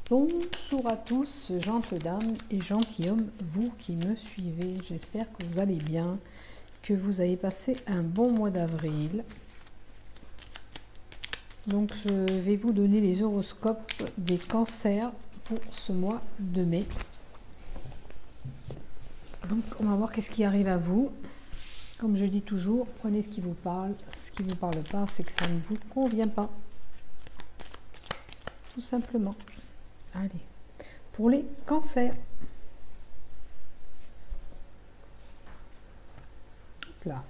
Bonjour à tous, gentes dames et gentilshommes, vous qui me suivez. J'espère que vous allez bien, que vous avez passé un bon mois d'avril. Donc je vais vous donner les horoscopes des cancers pour ce mois de mai. Donc on va voir qu'est-ce qui arrive à vous. Comme je dis toujours, prenez ce qui vous parle. Ce qui ne vous parle pas, c'est que ça ne vous convient pas. Tout simplement. Allez. Pour les cancers. Hop là.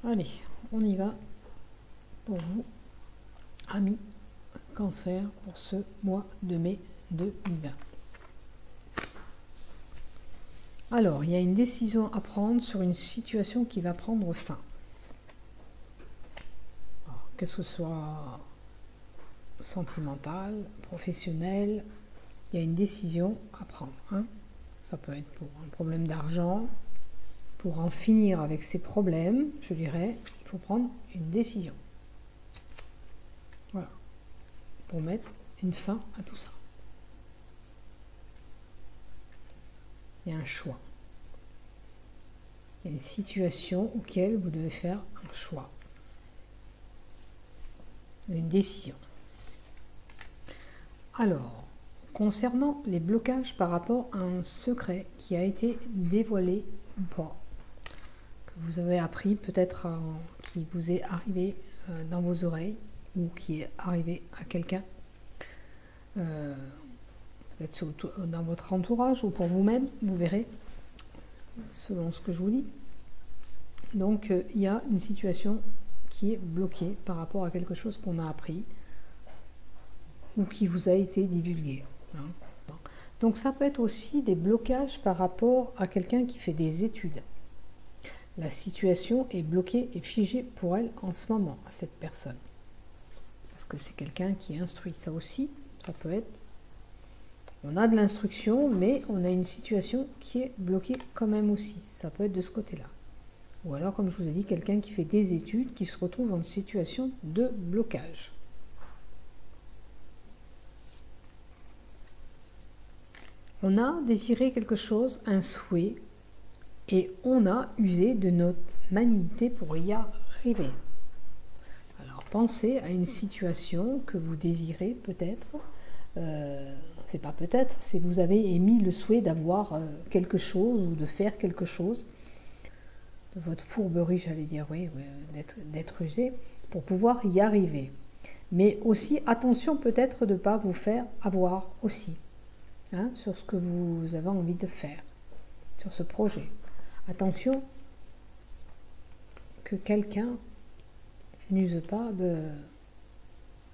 Allez, on y va pour vous, amis cancer, pour ce mois de mai 2020. Alors, il y a une décision à prendre sur une situation qui va prendre fin. Que ce soit sentimental, professionnel, il y a une décision à prendre. Ça peut être pour un problème d'argent, pour en finir avec ces problèmes, je dirais, il faut prendre une décision. Voilà, pour mettre une fin à tout ça. Il y a un choix. Il y a une situation auquel vous devez faire un choix. Une décision. Alors, concernant les blocages par rapport à un secret qui a été dévoilé ou pas, que vous avez appris peut-être, qui vous est arrivé dans vos oreilles ou qui est arrivé à quelqu'un, peut-être dans votre entourage ou pour vous-même, vous verrez, selon ce que je vous dis. Donc, il y a une situation qui est bloquée par rapport à quelque chose qu'on a appris ou qui vous a été divulgué. Donc ça peut être aussi des blocages par rapport à quelqu'un qui fait des études. La situation est bloquée et figée pour elle en ce moment, à cette personne. Parce que c'est quelqu'un qui instruit. Ça aussi, ça peut être... On a de l'instruction, mais on a une situation qui est bloquée quand même aussi. Ça peut être de ce côté-là. Ou alors, comme je vous ai dit, quelqu'un qui fait des études, qui se retrouve en situation de blocage. On a désiré quelque chose, un souhait, et on a usé de notre magnanimité pour y arriver. Alors, pensez à une situation que vous désirez peut-être, c'est pas peut-être, c'est que vous avez émis le souhait d'avoir quelque chose ou de faire quelque chose, de votre fourberie, j'allais dire, oui, d'être usé, pour pouvoir y arriver. Mais aussi, attention peut-être de ne pas vous faire avoir aussi. Sur ce que vous avez envie de faire, sur ce projet. Attention que quelqu'un n'use pas de...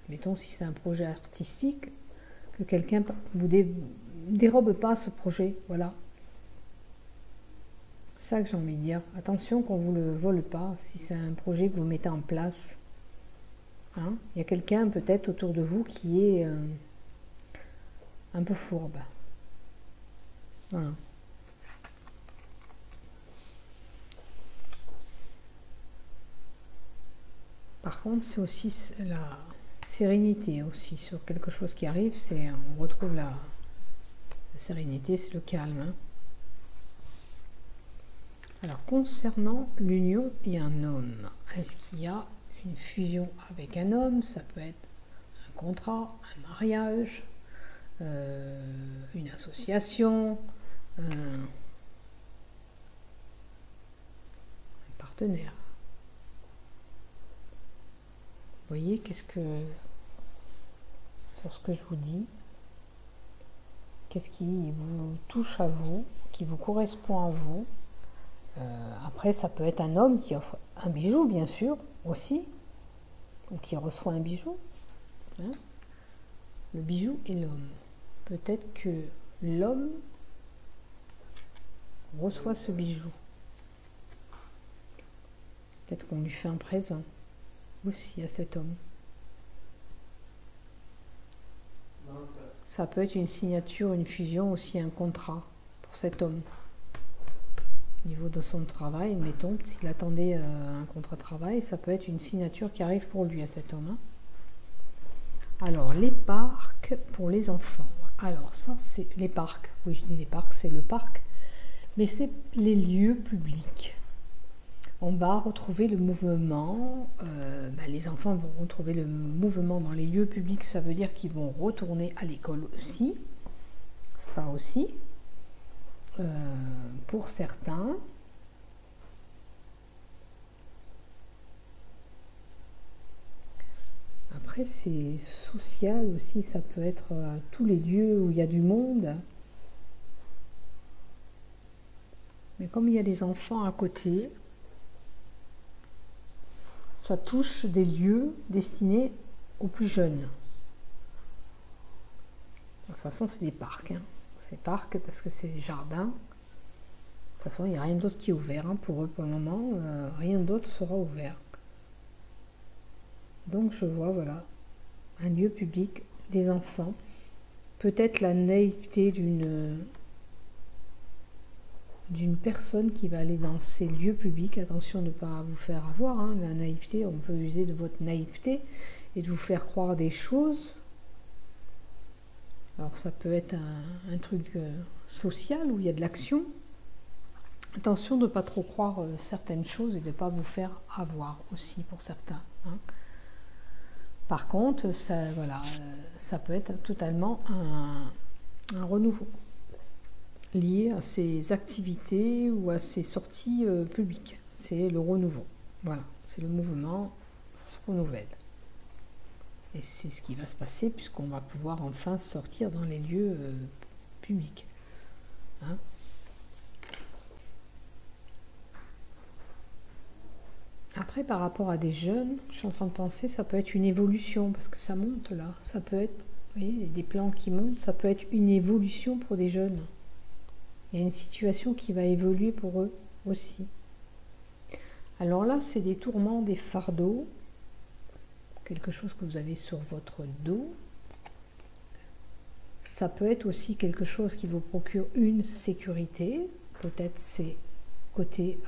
Mettons si c'est un projet artistique, que quelqu'un vous dérobe pas ce projet, voilà. C'est ça que j'ai envie de dire. Attention qu'on ne vous le vole pas, si c'est un projet que vous mettez en place. Il y a quelqu'un peut-être autour de vous qui est... un peu fourbe. Voilà. Par contre, c'est aussi la sérénité aussi sur quelque chose qui arrive. On retrouve la sérénité, c'est le calme. Alors, concernant l'union et un homme, est-ce qu'il y a une fusion avec un homme? Ça peut être un contrat, un mariage, une association, un partenaire. Vous voyez, sur ce que je vous dis, qu'est-ce qui vous touche à vous, qui vous correspond à vous. Après, ça peut être un homme qui offre un bijou, bien sûr, aussi, ou qui reçoit un bijou. Le bijou et l'homme. Peut-être que l'homme reçoit ce bijou. Peut-être qu'on lui fait un présent aussi à cet homme. Ça peut être une signature, une fusion, aussi un contrat pour cet homme. Au niveau de son travail, mettons, s'il attendait un contrat de travail, ça peut être une signature qui arrive pour lui à cet homme. Alors, les parcs pour les enfants. Alors, ça, c'est les parcs. Oui, je dis les parcs, c'est le parc. Mais c'est les lieux publics. On va retrouver le mouvement. Les enfants vont retrouver le mouvement dans les lieux publics. Ça veut dire qu'ils vont retourner à l'école aussi. Ça aussi. Pour certains. Après, c'est social aussi, ça peut être à tous les lieux où il y a du monde. Mais comme il y a des enfants à côté, ça touche des lieux destinés aux plus jeunes. De toute façon, c'est des parcs. C'est parcs parce que c'est des jardins. De toute façon, il n'y a rien d'autre qui est ouvert pour eux pour le moment. Rien d'autre sera ouvert. Donc je vois, voilà, un lieu public, des enfants. Peut-être la naïveté d'une personne qui va aller dans ces lieux publics. Attention de ne pas vous faire avoir. La naïveté, on peut user de votre naïveté et de vous faire croire des choses. Alors ça peut être un truc social où il y a de l'action. Attention de ne pas trop croire certaines choses et de ne pas vous faire avoir aussi pour certains. Par contre, ça peut être totalement un renouveau lié à ces activités ou à ces sorties publiques. C'est le renouveau. Voilà, c'est le mouvement, ça se renouvelle. Et c'est ce qui va se passer puisqu'on va pouvoir enfin sortir dans les lieux publics. Après, par rapport à des jeunes, je suis en train de penser, ça peut être une évolution, parce que ça monte là. Ça peut être, vous voyez, des plans qui montent, ça peut être une évolution pour des jeunes. Il y a une situation qui va évoluer pour eux aussi. Alors là, c'est des tourments, des fardeaux, quelque chose que vous avez sur votre dos. Ça peut être aussi quelque chose qui vous procure une sécurité. Peut-être c'est côté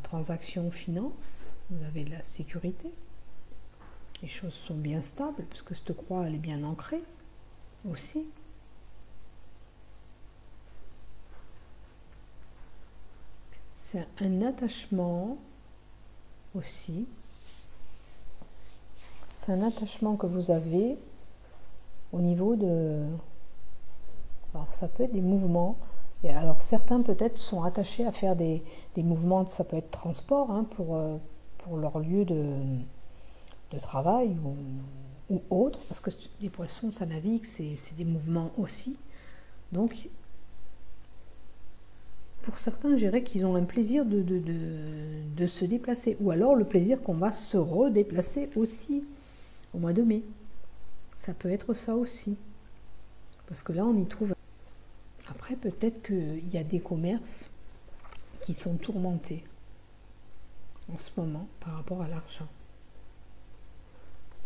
transaction, finance. Vous avez de la sécurité. Les choses sont bien stables, puisque cette croix, elle est bien ancrée aussi. C'est un attachement aussi. C'est un attachement que vous avez au niveau de... Alors ça peut être des mouvements. Et alors certains peut-être sont attachés à faire des mouvements, ça peut être transport pour leur lieu de travail ou autre, parce que les poissons, ça navigue, c'est des mouvements aussi. Donc pour certains, je dirais qu'ils ont un plaisir de se déplacer, ou alors le plaisir qu'on va se redéplacer aussi au mois de mai. Ça peut être ça aussi, parce que là on y trouve. Après, peut-être qu'il y a des commerces qui sont tourmentés en ce moment par rapport à l'argent.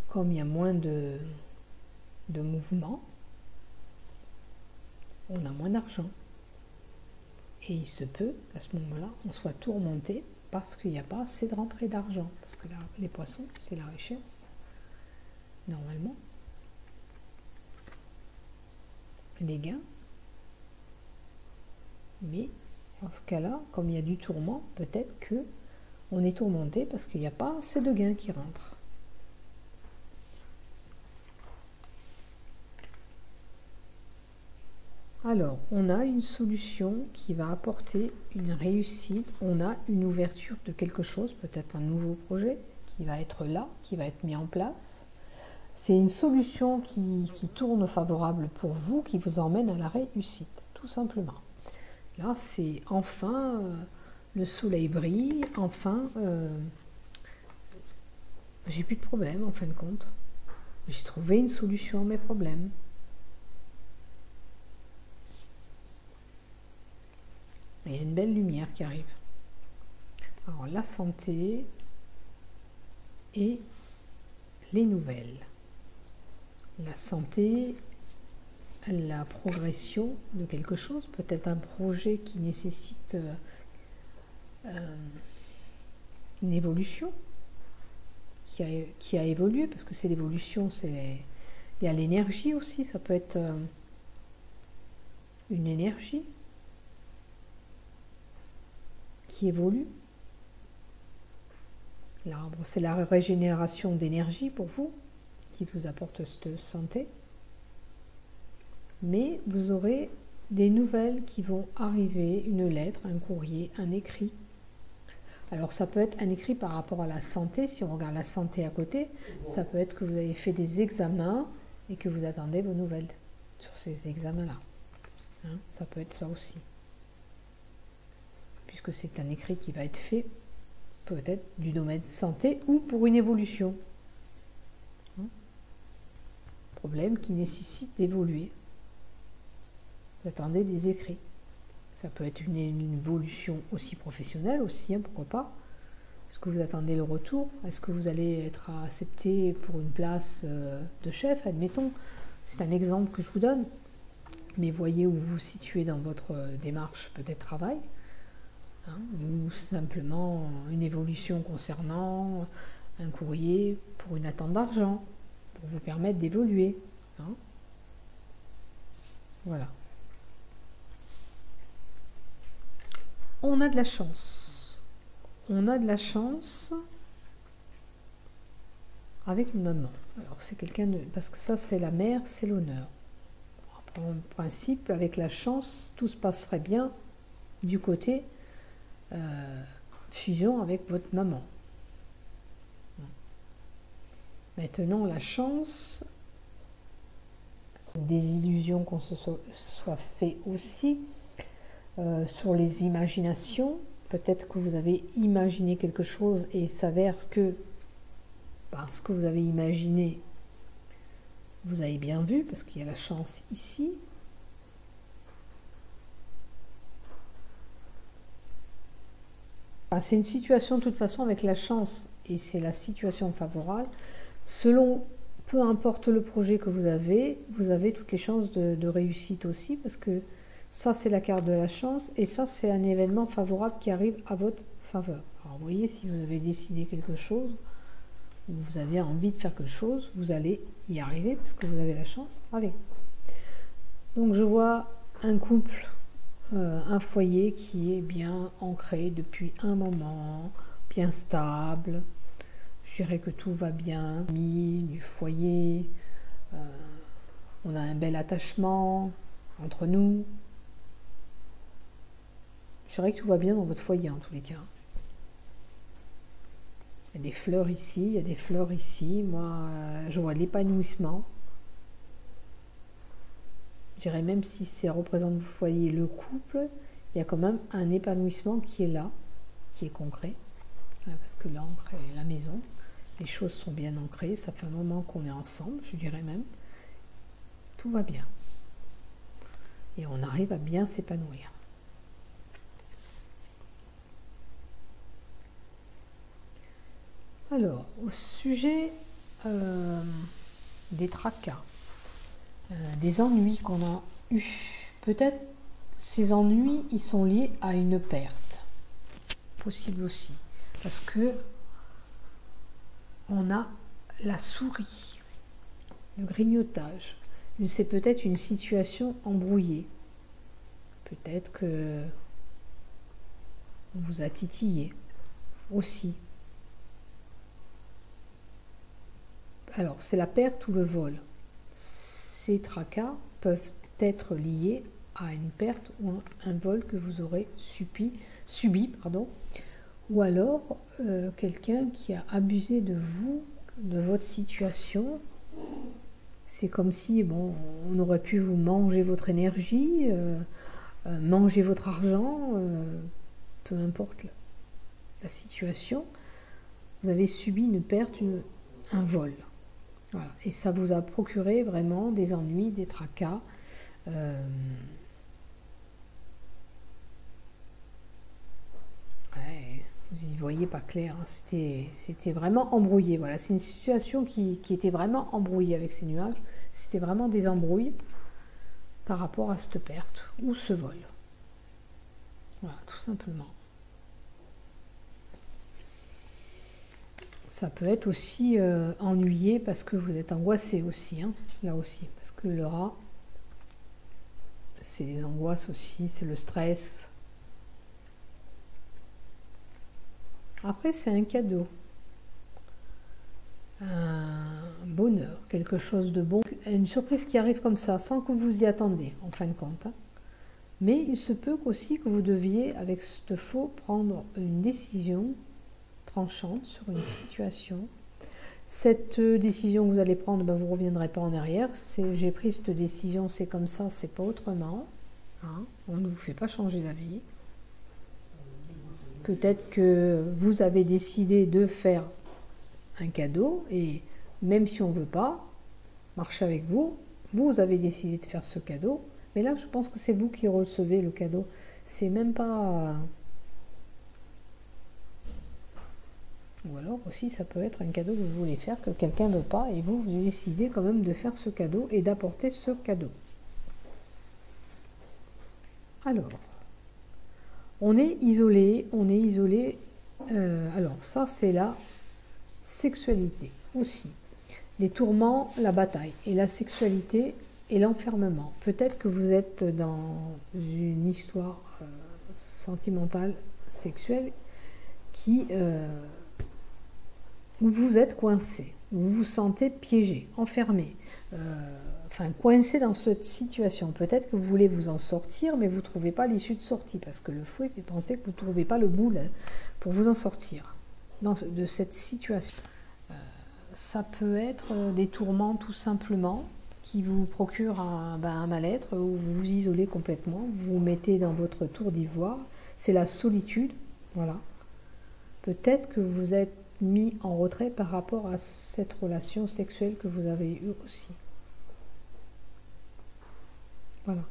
Comme il y a moins de mouvements, on a moins d'argent. Et il se peut qu'à ce moment-là, on soit tourmenté parce qu'il n'y a pas assez de rentrée d'argent. Parce que là, les poissons, c'est la richesse, normalement. Les gains. Mais dans ce cas-là, comme il y a du tourment, peut-être qu'on est tourmenté parce qu'il n'y a pas assez de gains qui rentrent. Alors, on a une solution qui va apporter une réussite, on a une ouverture de quelque chose, peut-être un nouveau projet qui va être là, qui va être mis en place. C'est une solution qui tourne favorable pour vous, qui vous emmène à la réussite, tout simplement. Là, c'est enfin, le soleil brille, enfin, j'ai plus de problème en fin de compte. J'ai trouvé une solution à mes problèmes. Il y a une belle lumière qui arrive. Alors, la santé et les nouvelles. La santé, la progression de quelque chose, peut-être un projet qui nécessite une évolution, qui a évolué, parce que c'est l'évolution, c'est Il y a l'énergie aussi, ça peut être une énergie qui évolue. L'arbre, c'est la régénération d'énergie pour vous, qui vous apporte cette santé. Mais vous aurez des nouvelles qui vont arriver, une lettre, un courrier, un écrit. Alors ça peut être un écrit par rapport à la santé, si on regarde la santé à côté, ça peut être que vous avez fait des examens et que vous attendez vos nouvelles sur ces examens-là. Hein, ça peut être ça aussi. Puisque c'est un écrit qui va être fait peut-être du domaine santé ou pour une évolution. Hein, problème qui nécessite d'évoluer. Vous attendez des écrits. Ça peut être une évolution aussi professionnelle aussi, hein, pourquoi pas. Est-ce que vous attendez le retour? Est-ce que vous allez être accepté pour une place de chef, admettons? C'est un exemple que je vous donne. Mais voyez où vous vous situez dans votre démarche, peut-être travail. Hein, ou simplement une évolution concernant un courrier pour une attente d'argent, pour vous permettre d'évoluer. Hein. Voilà. On a de la chance. On a de la chance avec une maman. Alors c'est quelqu'un de... Parce que ça c'est la mère, c'est l'honneur. En principe, avec la chance, tout se passerait bien du côté fusion avec votre maman. Maintenant, la chance, des illusions qu'on se soit fait aussi, sur les imaginations, peut-être que vous avez imaginé quelque chose et il s'avère que parce que vous avez imaginé, vous avez bien vu, parce qu'il y a la chance ici. C'est une situation de toute façon avec la chance et c'est la situation favorable. Selon, peu importe le projet que vous avez toutes les chances de réussite aussi parce que ça c'est la carte de la chance et ça c'est un événement favorable qui arrive à votre faveur. Alors vous voyez, si vous avez décidé quelque chose, ou vous avez envie de faire quelque chose, vous allez y arriver parce que vous avez la chance. Allez. Donc je vois un couple, un foyer qui est bien ancré depuis un moment, bien stable. Je dirais que tout va bien, du foyer, on a un bel attachement entre nous. Je dirais que tout va bien dans votre foyer en tous les cas. Il y a des fleurs ici, il y a des fleurs ici. Moi, je vois l'épanouissement. Je dirais même si ça représente votre foyer, le couple, il y a quand même un épanouissement qui est là, qui est concret. Parce que l'ancre est la maison. Les choses sont bien ancrées. Ça fait un moment qu'on est ensemble, je dirais même. Tout va bien. Et on arrive à bien s'épanouir. Alors, au sujet des tracas, des ennuis qu'on a eus, peut-être ces ennuis, ils sont liés à une perte. Possible aussi. Parce que on a la souris, le grignotage. C'est peut-être une situation embrouillée. Peut-être que on vous a titillé aussi. Alors, c'est la perte ou le vol. Ces tracas peuvent être liés à une perte ou un vol que vous aurez subi, ou alors quelqu'un qui a abusé de vous, de votre situation. C'est comme si on aurait pu vous manger votre énergie, manger votre argent, peu importe la situation. Vous avez subi une perte, un vol. Voilà. Et ça vous a procuré vraiment des ennuis, des tracas. Vous n'y voyez pas clair, hein. C'était vraiment embrouillé. Voilà. C'est une situation qui était vraiment embrouillée avec ces nuages. C'était vraiment des embrouilles par rapport à cette perte ou ce vol. Voilà, tout simplement. Ça peut être aussi ennuyé parce que vous êtes angoissé aussi, hein, là aussi. Parce que le rat, c'est les angoisses aussi, c'est le stress. Après, c'est un cadeau. Un bonheur, quelque chose de bon. Une surprise qui arrive comme ça, sans que vous y attendez, en fin de compte. Hein. Mais il se peut aussi que vous deviez, avec ce faux, prendre une décision tranchante sur une situation. Cette décision que vous allez prendre, ben, vous ne reviendrez pas en arrière. J'ai pris cette décision, c'est comme ça, c'est pas autrement. Hein. On ne vous fait pas changer d'avis. Peut-être que vous avez décidé de faire un cadeau et même si on ne veut pas marcher avec vous, vous avez décidé de faire ce cadeau. Mais là, je pense que c'est vous qui recevez le cadeau. C'est même pas... Ou alors aussi, ça peut être un cadeau que vous voulez faire, que quelqu'un ne veut pas, et vous, vous décidez quand même de faire ce cadeau et d'apporter ce cadeau. Alors, on est isolé, alors ça, c'est la sexualité aussi. Les tourments, la bataille, et la sexualité et l'enfermement. Peut-être que vous êtes dans une histoire sentimentale, sexuelle, où vous êtes coincé, vous vous sentez piégé, enfermé, enfin coincé dans cette situation. Peut-être que vous voulez vous en sortir, mais vous ne trouvez pas l'issue de sortie, parce que le fouet fait penser que vous ne trouvez pas le bout là, pour vous en sortir de cette situation. Ça peut être des tourments tout simplement, qui vous procurent un mal-être, où vous vous isolez complètement, vous vous mettez dans votre tour d'ivoire, c'est la solitude, voilà. Peut-être que vous êtes mis en retrait par rapport à cette relation sexuelle que vous avez eue aussi. Voilà.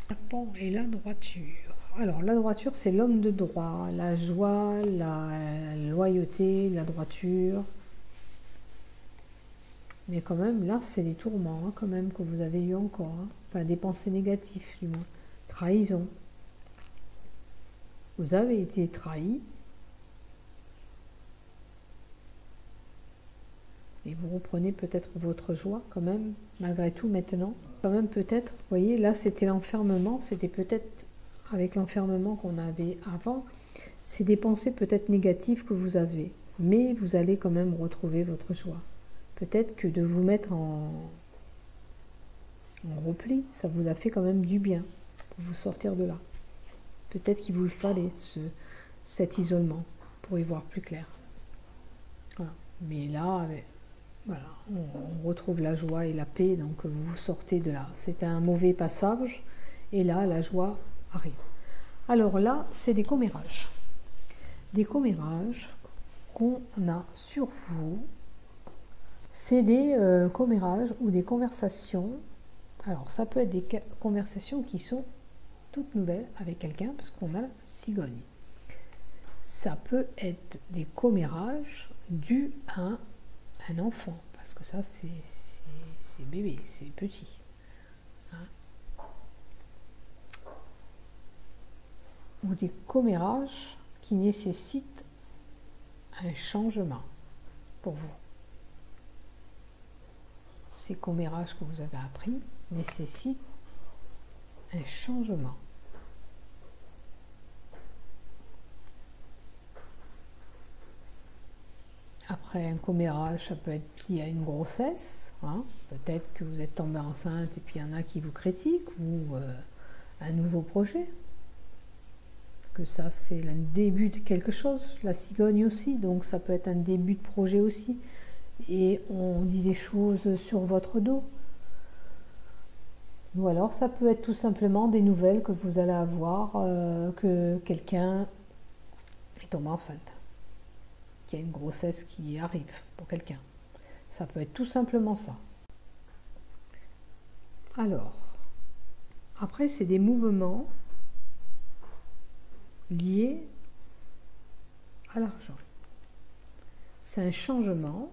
Serpent et la droiture. Alors, la droiture, c'est l'homme de droit, la joie, la loyauté, la droiture. Mais quand même, là, c'est des tourments, hein, quand même, que vous avez eu encore. Hein. Enfin, des pensées négatives, du moins. Trahison. Vous avez été trahi. Et vous reprenez peut-être votre joie, quand même, malgré tout, maintenant. Quand même, peut-être, vous voyez, là, c'était l'enfermement. C'était peut-être, avec l'enfermement qu'on avait avant, c'est des pensées peut-être négatives que vous avez. Mais vous allez quand même retrouver votre joie. Peut-être que de vous mettre en repli, ça vous a fait quand même du bien pour vous sortir de là. Peut-être qu'il vous fallait cet isolement pour y voir plus clair. Voilà. Mais là, voilà, on retrouve la joie et la paix, donc vous vous sortez de là. C'est un mauvais passage, et là, la joie arrive. Alors là, c'est des commérages. Des commérages qu'on a sur vous. C'est des commérages ou des conversations. Alors, ça peut être des conversations qui sont toutes nouvelles avec quelqu'un, parce qu'on a la cigogne. Ça peut être des commérages dus à un enfant, parce que ça, c'est bébé, c'est petit. Hein. Ou des commérages qui nécessitent un changement pour vous. Ces commérages que vous avez appris nécessitent un changement. Après, un commérage, ça peut être lié à une grossesse. Hein. Peut-être que vous êtes tombé enceinte et puis il y en a qui vous critiquent, ou un nouveau projet. Parce que ça, c'est le début de quelque chose. La cigogne aussi, donc ça peut être un début de projet aussi. Et on dit des choses sur votre dos. Ou alors, ça peut être tout simplement des nouvelles que vous allez avoir, que quelqu'un est tombé enceinte. Qu'il y a une grossesse qui arrive pour quelqu'un. Ça peut être tout simplement ça. Alors, après, c'est des mouvements liés à l'argent. C'est un changement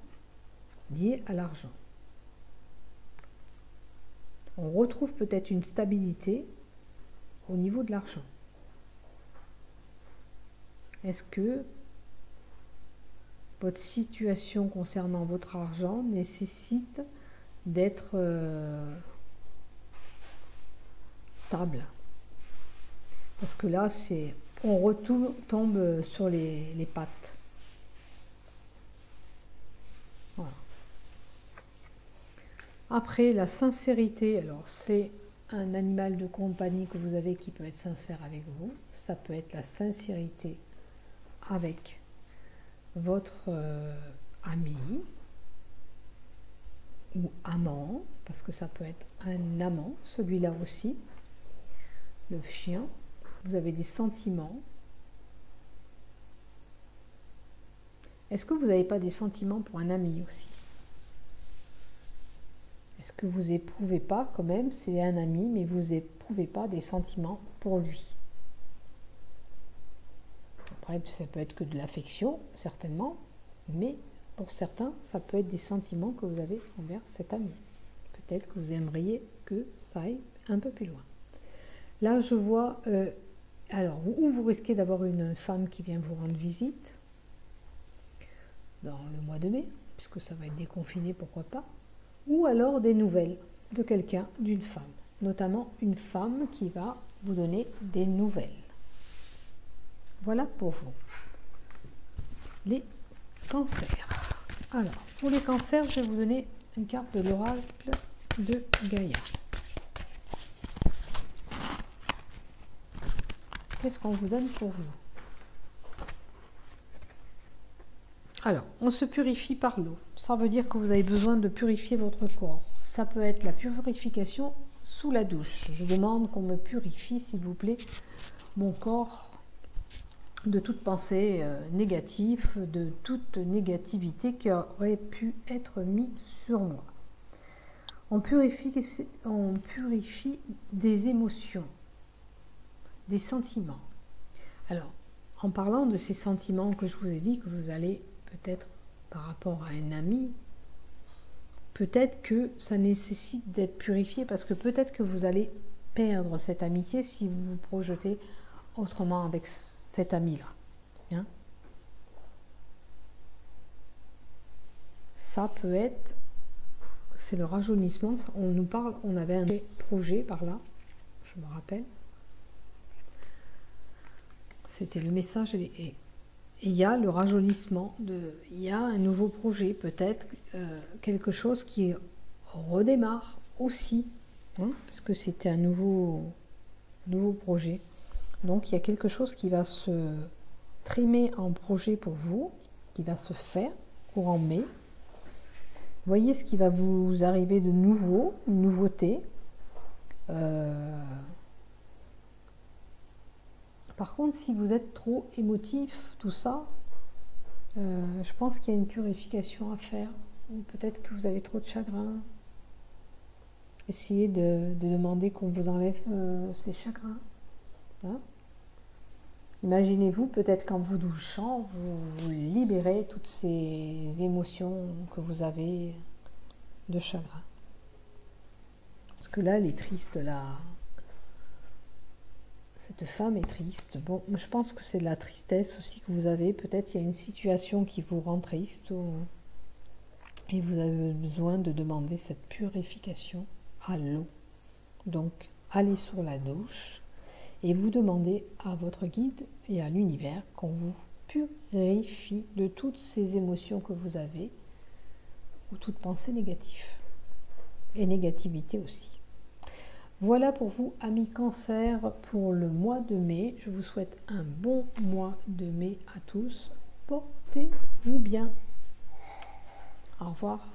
lié à l'argent. On retrouve peut-être une stabilité au niveau de l'argent. Est-ce que votre situation concernant votre argent nécessite d'être stable? Parce que là, on retombe sur les pattes. Voilà. Après, la sincérité, alors c'est un animal de compagnie que vous avez qui peut être sincère avec vous. Ça peut être la sincérité avec votre ami ou amant, parce que ça peut être un amant, celui-là aussi, le chien. Vous avez des sentiments. Est-ce que vous n'avez pas des sentiments pour un ami aussi? Est-ce que vous éprouvez pas quand même, c'est un ami, mais vous éprouvez pas des sentiments pour lui? Après, ça peut être que de l'affection, certainement, mais pour certains, ça peut être des sentiments que vous avez envers cet ami. Peut-être que vous aimeriez que ça aille un peu plus loin. Là, je vois, alors, où vous risquez d'avoir une femme qui vient vous rendre visite, dans le mois de mai, puisque ça va être déconfiné, pourquoi pas, ou alors des nouvelles de quelqu'un, d'une femme, notamment une femme qui va vous donner des nouvelles. Voilà pour vous. Les cancers. Alors, pour les cancers, je vais vous donner une carte de l'oracle de Gaïa. Qu'est-ce qu'on vous donne pour vous? Alors, on se purifie par l'eau. Ça veut dire que vous avez besoin de purifier votre corps. Ça peut être la purification sous la douche. Je demande qu'on me purifie, s'il vous plaît, mon corps de toute pensée négative, de toute négativité qui aurait pu être mise sur moi. On purifie des émotions, des sentiments. Alors, en parlant de ces sentiments que je vous ai dit, que vous allez peut-être par rapport à un ami, peut-être que ça nécessite d'être purifié parce que peut-être que vous allez perdre cette amitié si vous vous projetez autrement avec cet ami-là. Hein? Ça peut être, c'est le rajeunissement. On nous parle, on avait un projet par là, je me rappelle. C'était le message et il y a le rajeunissement, il y a un nouveau projet, peut-être quelque chose qui redémarre aussi, hein, parce que c'était un nouveau projet. Donc il y a quelque chose qui va se trimer en projet pour vous, qui va se faire courant mai. Voyez ce qui va vous arriver de nouveau, une nouveauté. Par contre, si vous êtes trop émotif, tout ça, je pense qu'il y a une purification à faire. Ou peut-être que vous avez trop de chagrin. Essayez de demander qu'on vous enlève ces chagrins. Hein? Imaginez-vous, peut-être qu'en vous douchant, vous libérez toutes ces émotions que vous avez de chagrin. Parce que là, elle est triste, là. Cette femme est triste. Bon, je pense que c'est de la tristesse aussi que vous avez. Peut-être qu'il y a une situation qui vous rend triste et vous avez besoin de demander cette purification à l'eau. Donc, allez sur la douche et vous demandez à votre guide et à l'univers qu'on vous purifie de toutes ces émotions que vous avez ou toute pensée négative et négativité aussi. Voilà pour vous, amis Cancer, pour le mois de mai. Je vous souhaite un bon mois de mai à tous. Portez-vous bien. Au revoir.